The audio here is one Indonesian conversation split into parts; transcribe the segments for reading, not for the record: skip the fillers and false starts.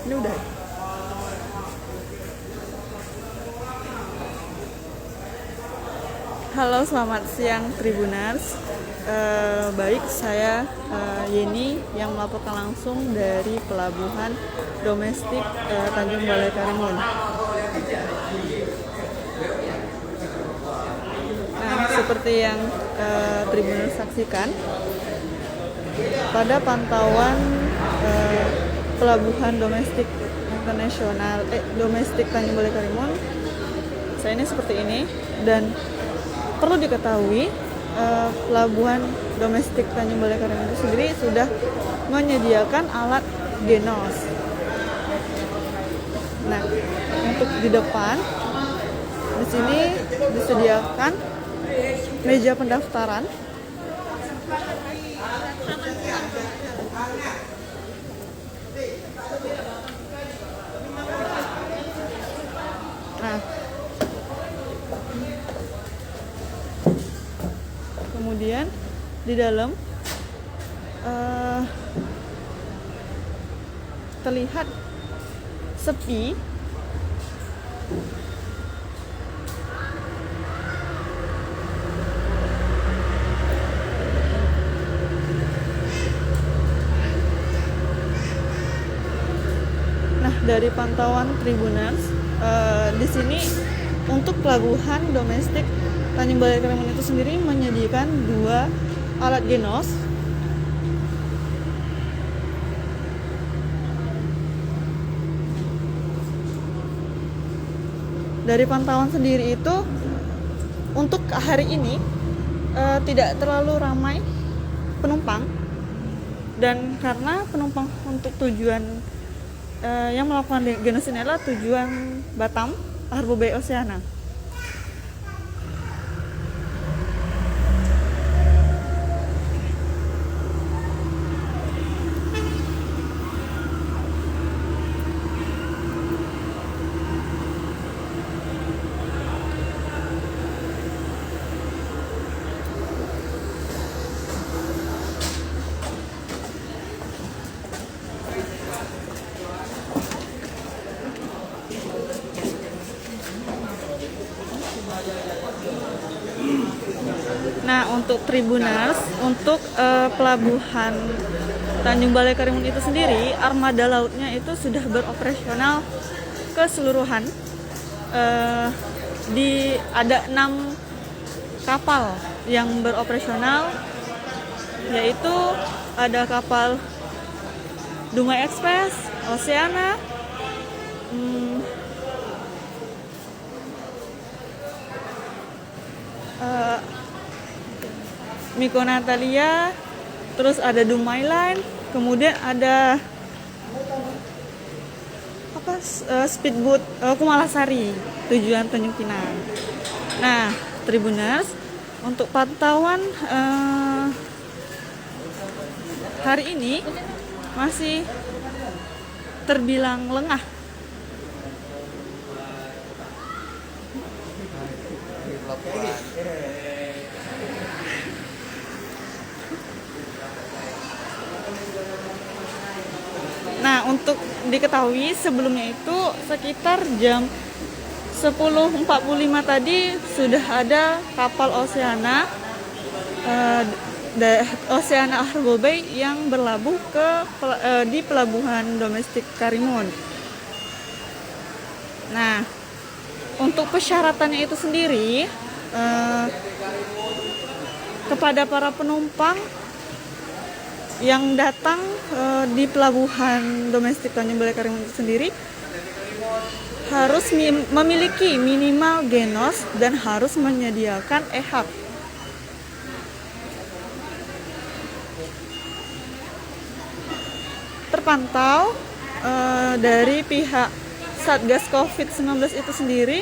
Ini udah. Halo, selamat siang Tribuners. Baik, saya Yeni yang melaporkan langsung dari Pelabuhan Domestik Tanjung Balai Karimun. Nah, seperti yang Tribuners saksikan, pada pantauan Pelabuhan Domestik Internasional Domestik Tanjung Balai Karimun, saya ini seperti ini. Dan perlu diketahui, Pelabuhan Domestik Tanjung Balai Karimun itu sendiri sudah menyediakan alat genos. Nah, untuk di depan di sini disediakan meja pendaftaran. Nah, kemudian di dalam terlihat sepi. Nah, dari pantauan Tribuners, di sini untuk Pelabuhan Domestik Tanjung Balai Karimun itu sendiri menyediakan 2 alat genos. Dari pantauan sendiri itu untuk hari ini tidak terlalu ramai penumpang, dan karena penumpang untuk tujuan yang melakukan genos ini adalah tujuan Batam, Harbour Bay Oceana. Nah, untuk Tribuners, untuk Pelabuhan Tanjung Balai Karimun itu sendiri, armada lautnya itu sudah beroperasional keseluruhan. Ada 6 kapal yang beroperasional, yaitu ada kapal Dumai Express, Oceana, Miko Natalia, terus ada Dumai Line, kemudian ada speedboat Kumalasari tujuan Tanjung Pinang. Nah, Tribuners, untuk pantauan hari ini masih terbilang lengah. Nah, untuk diketahui sebelumnya itu sekitar jam 10.45 tadi sudah ada kapal Oceana Oceana Harbour Bay yang berlabuh di Pelabuhan Domestik Karimun. Nah, untuk persyaratannya itu sendiri, kepada para penumpang yang datang di Pelabuhan Domestik Tanjung Balai Karimun itu sendiri harus memiliki minimal genos dan harus menyediakan e-hak. Terpantau dari pihak Satgas COVID-19 itu sendiri,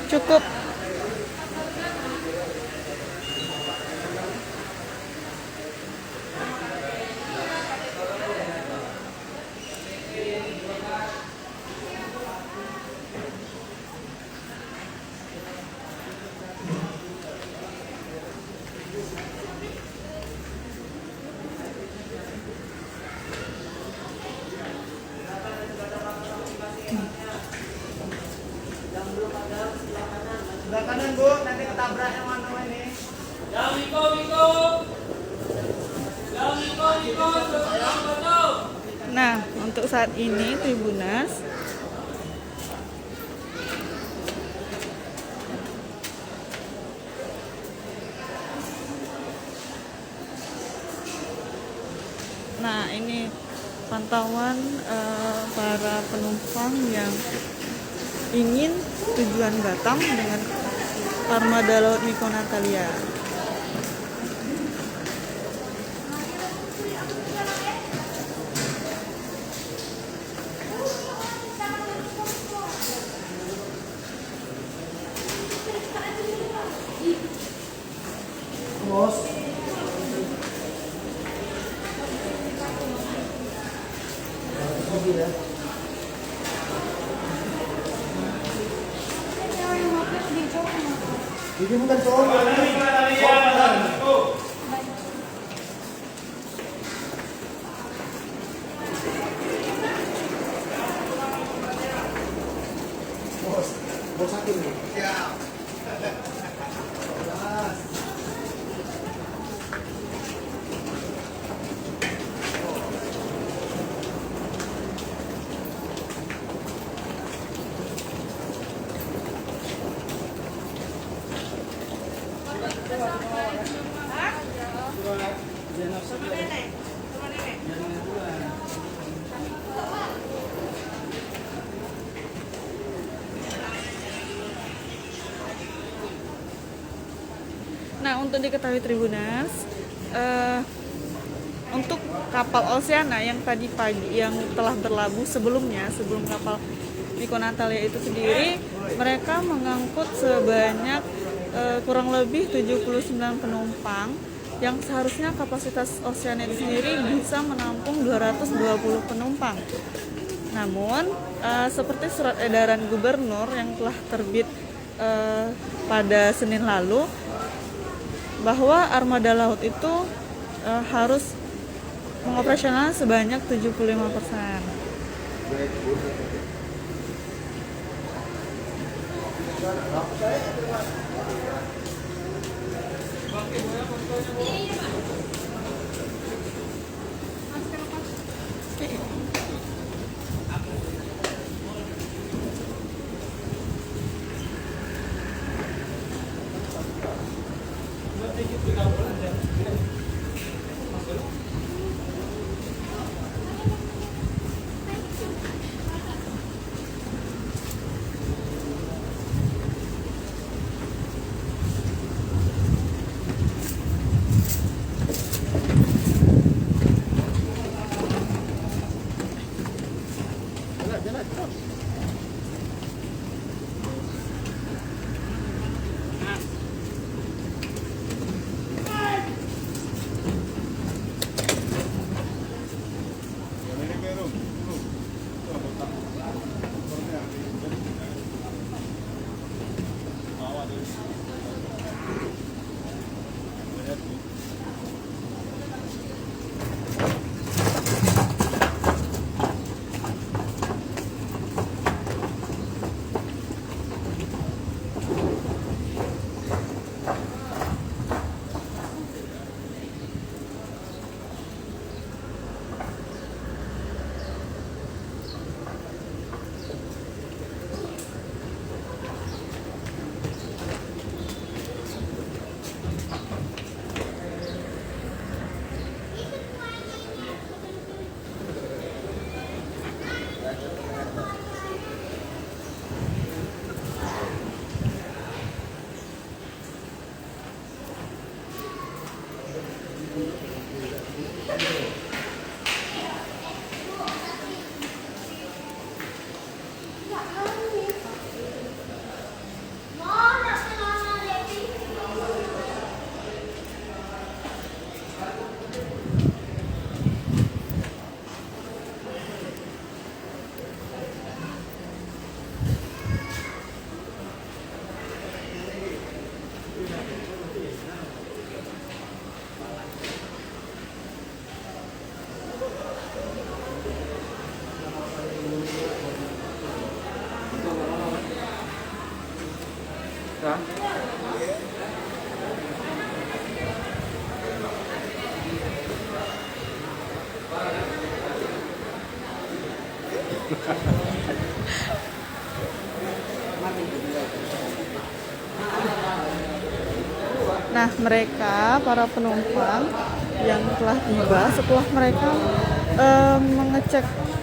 cukup Nah, untuk saat ini Tribuners nah ini pantauan para penumpang yang ingin tujuan Batam dengan armada laut Miko Natalia. Ini bukan cowok. Bos sakit nih. Ya. Nah, untuk diketahui Tribuners, untuk kapal Oceana yang tadi pagi yang telah berlabuh sebelumnya, sebelum kapal Miko Natalia itu sendiri, mereka mengangkut sebanyak kurang lebih 79 penumpang yang seharusnya kapasitas Oceana itu sendiri bisa menampung 220 penumpang. Namun, seperti surat edaran gubernur yang telah terbit pada Senin lalu, bahwa armada laut itu harus mengoperasional sebanyak 75%. Nah, mereka para penumpang yang telah tiba setelah mereka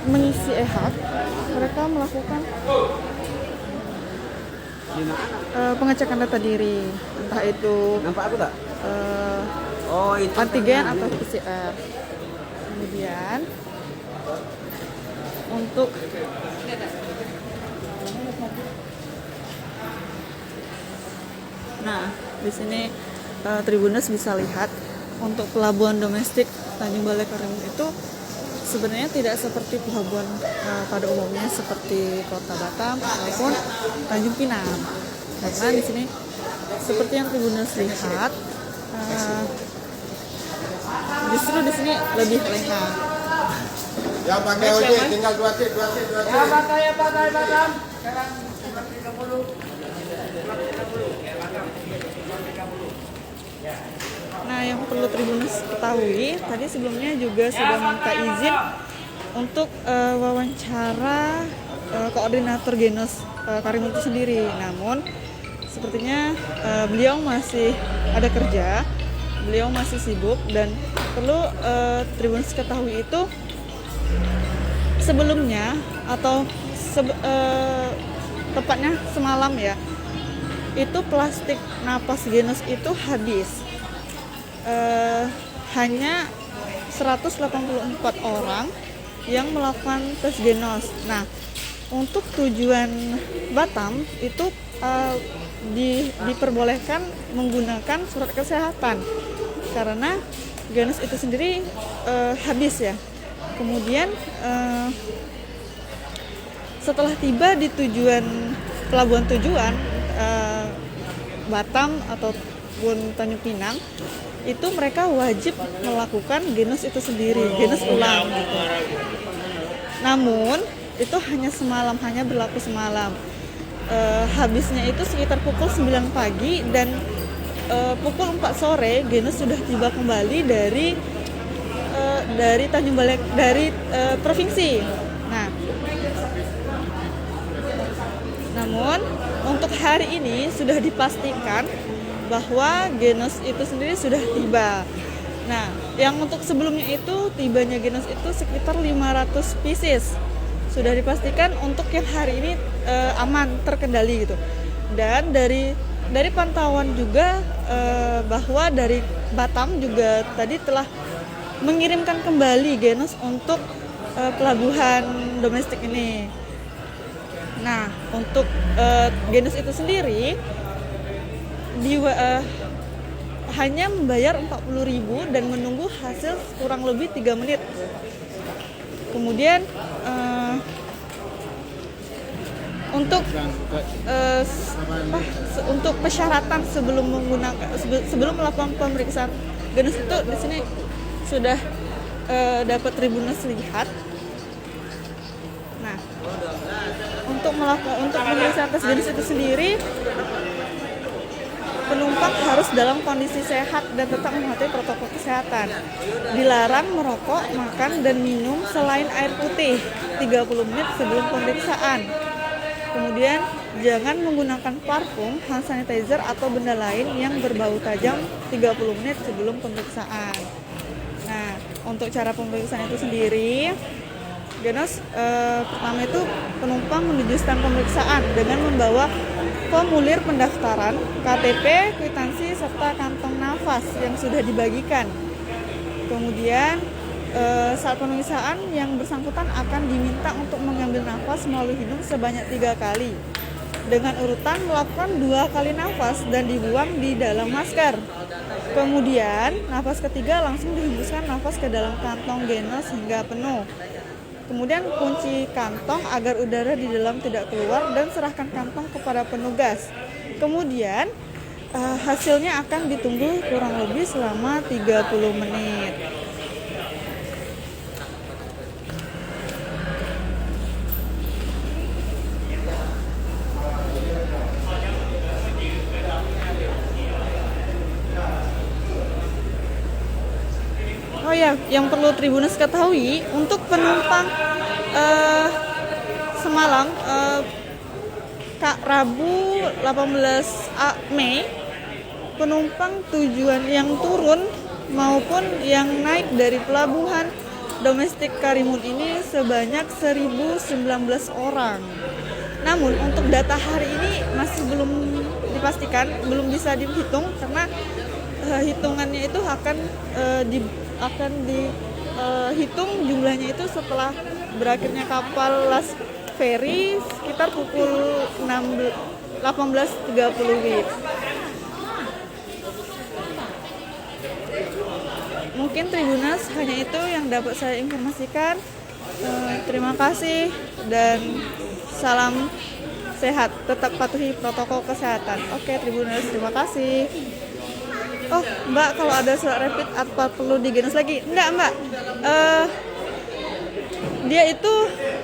mengisi e-hub, mereka melakukan pengecekan data diri, entah itu Nampak aku tak? Itu antigen atau PCR. Kemudian untuk di sini Tribuners bisa lihat untuk pelabuhan domestik Tanjung Balai Karimun itu sebenarnya tidak seperti pelabuhan pada umumnya seperti Kota Batam ataupun Tanjung Pinang. Karena di sini seperti yang Tribuners lihat, justru di sini lebih leha. Yang pakai ojek tinggal 2 seat. Ya, pakai Batam. Sekarang 30. Nah, yang perlu Tribuners ketahui, tadi sebelumnya juga sudah minta izin untuk wawancara koordinator Genos Karimun itu sendiri. Namun, sepertinya beliau masih ada kerja, beliau masih sibuk, dan perlu Tribuners ketahui itu sebelumnya atau tepatnya semalam ya, itu plastik napas Genos itu habis. Hanya 184 orang yang melakukan tes Genos. Nah, untuk tujuan Batam itu diperbolehkan menggunakan surat kesehatan karena Genos itu sendiri habis ya. Kemudian setelah tiba di pelabuhan tujuan Batam ataupun Tanjung Pinang, itu mereka wajib melakukan Genos itu sendiri, Genos ulang gitu. Namun itu hanya berlaku semalam. Habisnya itu sekitar pukul 9 pagi dan pukul 4 sore Genos sudah tiba kembali dari Tanjung Balai, dari provinsi. Namun untuk hari ini sudah dipastikan bahwa Genos itu sendiri sudah tiba. Nah, yang untuk sebelumnya itu tibanya Genos itu sekitar 500 pieces. Sudah dipastikan untuk yang hari ini aman, terkendali gitu. Dan dari pantauan juga bahwa dari Batam juga tadi telah mengirimkan kembali Genos untuk pelabuhan domestik ini. Nah, untuk Genos itu sendiri hanya membayar 40.000 dan menunggu hasil kurang lebih 3 menit. Kemudian untuk persyaratan sebelum melakukan pemeriksaan Genos itu di sini sudah dapat Tribuners lihat. Nah, untuk pemeriksaan tes Genos itu sendiri, penumpang harus dalam kondisi sehat dan tetap mematuhi protokol kesehatan. Dilarang merokok, makan, dan minum selain air putih 30 menit sebelum pemeriksaan. Kemudian jangan menggunakan parfum, hand sanitizer, atau benda lain yang berbau tajam 30 menit sebelum pemeriksaan. Nah, untuk cara pemeriksaan itu sendiri, Genos pertama itu penumpang menuju stand pemeriksaan dengan membawa formulir pendaftaran, KTP, kwitansi, serta kantong nafas yang sudah dibagikan. Kemudian saat pemeriksaan yang bersangkutan akan diminta untuk mengambil nafas melalui hidung sebanyak 3 kali. Dengan urutan melakukan 2 kali nafas dan dibuang di dalam masker. Kemudian nafas ketiga langsung dihembuskan nafas ke dalam kantong Genos hingga penuh. Kemudian kunci kantong agar udara di dalam tidak keluar dan serahkan kantong kepada petugas. Kemudian hasilnya akan ditunggu kurang lebih selama 30 menit. Oh ya, yang perlu Tribuners ketahui, untuk penumpang semalam Rabu 18 Mei penumpang tujuan yang turun maupun yang naik dari pelabuhan domestik Karimun ini sebanyak 1.019 orang. Namun untuk data hari ini masih belum dipastikan, belum bisa dihitung karena hitungannya itu akan dihitung jumlahnya itu setelah berakhirnya kapal Last Ferry sekitar pukul 18.30 WIB. Mungkin Tribuners hanya itu yang dapat saya informasikan. Terima kasih dan salam sehat. Tetap patuhi protokol kesehatan. Oke Tribuners, terima kasih. Oh Mbak, kalau ada surat rapid apa perlu digenos lagi? Enggak Mbak. Dia itu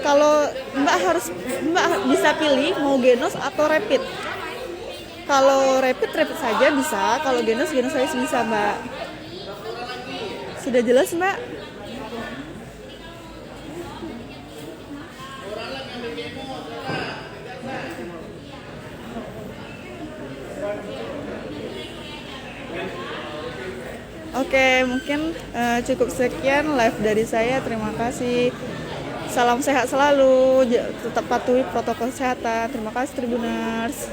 kalau Mbak bisa pilih mau genos atau rapid. Kalau rapid saja bisa, kalau genos saja bisa Mbak. Sudah jelas Mbak? Oke, mungkin cukup sekian live dari saya. Terima kasih. Salam sehat selalu. Tetap patuhi protokol kesehatan. Terima kasih Tribuners.